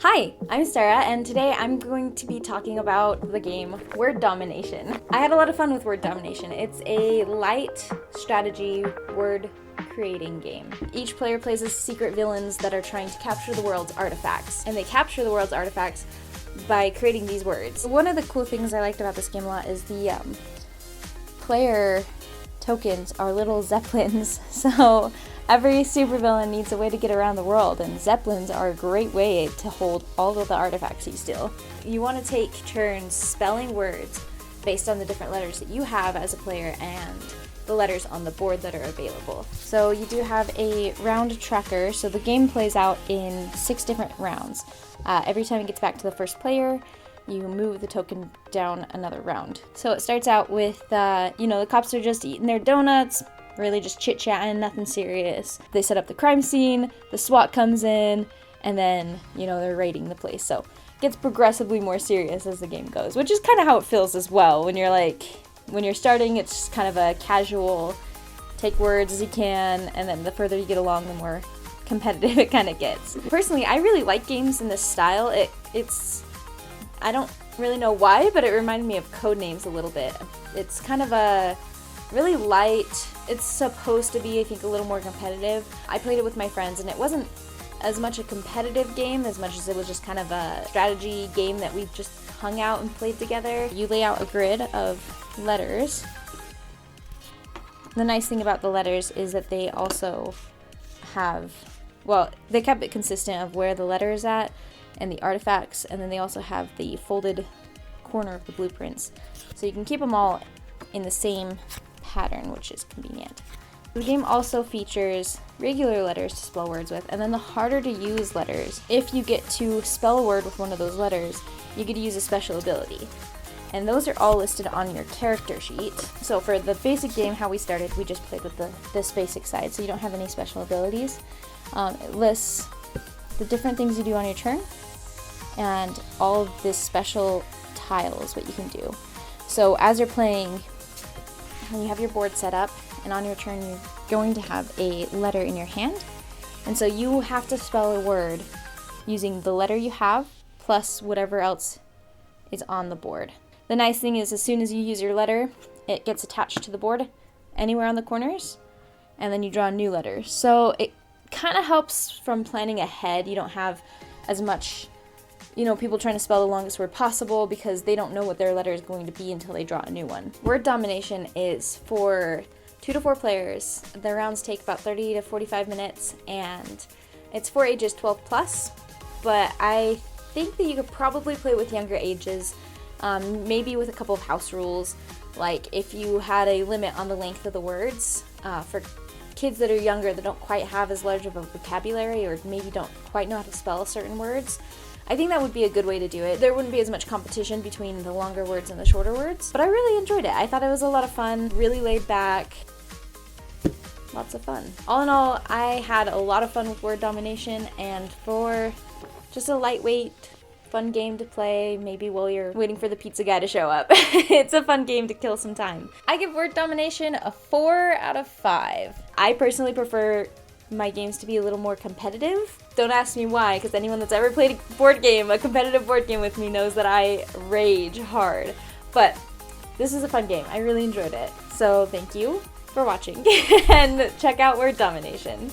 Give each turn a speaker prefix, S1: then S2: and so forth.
S1: Hi, I'm Sara, and today I'm going to be talking about the game Word Domination. I had a lot of fun with Word Domination. It's a light strategy word creating game. Each player plays as secret villains that are trying to capture the world's artifacts, and they capture the world's artifacts by creating these words. One of the cool things I liked about this game a lot is the player tokens are little zeppelins, so every supervillain needs a way to get around the world, and zeppelins are a great way to hold all of the artifacts you steal. You want to take turns spelling words based on the different letters that you have as a player and the letters on the board that are available. So you do have a round tracker, so the game plays out in 6 different rounds. Every time it gets back to the first player, you move the token down another round. So it starts out with, the cops are just eating their donuts, really just chit-chatting, nothing serious. They set up the crime scene, the SWAT comes in, and then, they're raiding the place. So it gets progressively more serious as the game goes, which is kind of how it feels as well. When you're starting, it's just kind of a casual, take words as you can, and then the further you get along, the more competitive it kind of gets. Personally, I really like games in this style. I don't really know why, but it reminded me of Codenames a little bit. It's kind of a really light, it's supposed to be, I think, a little more competitive. I played it with my friends, and it wasn't as much a competitive game as much as it was just kind of a strategy game that we just hung out and played together. You lay out a grid of letters. The nice thing about the letters is that they also have, they kept it consistent of where the letter is at and the artifacts, and then they also have the folded corner of the blueprints. So you can keep them all in the same pattern, which is convenient. The game also features regular letters to spell words with, and then the harder to use letters. If you get to spell a word with one of those letters, you get to use a special ability. And those are all listed on your character sheet. So for the basic game, how we started, we just played with this basic side, so you don't have any special abilities. It lists the different things you do on your turn, and all of this special tiles, what you can do. So as you're playing, you have your board set up, and on your turn you're going to have a letter in your hand, and so you have to spell a word using the letter you have plus whatever else is on the board. The nice thing is, as soon as you use your letter, it gets attached to the board anywhere on the corners, and then you draw a new letter. So it kind of helps from planning ahead. You don't have as much people trying to spell the longest word possible because they don't know what their letter is going to be until they draw a new one. Word Domination is for 2 to 4 players. The rounds take about 30 to 45 minutes, and it's for ages 12 plus, but I think that you could probably play with younger ages, maybe with a couple of house rules, like if you had a limit on the length of the words, for kids that are younger that don't quite have as large of a vocabulary or maybe don't quite know how to spell certain words. I think that would be a good way to do it. There wouldn't be as much competition between the longer words and the shorter words, but I really enjoyed it. I thought it was a lot of fun, really laid back, lots of fun. All in all, I had a lot of fun with Word Domination, and for just a lightweight, fun game to play, maybe while you're waiting for the pizza guy to show up. It's a fun game to kill some time. I give Word Domination a 4 out of 5. I personally prefer my games to be a little more competitive. Don't ask me why, because anyone that's ever played a competitive board game with me knows that I rage hard. But this is a fun game. I really enjoyed it. So thank you for watching, and check out Word Domination.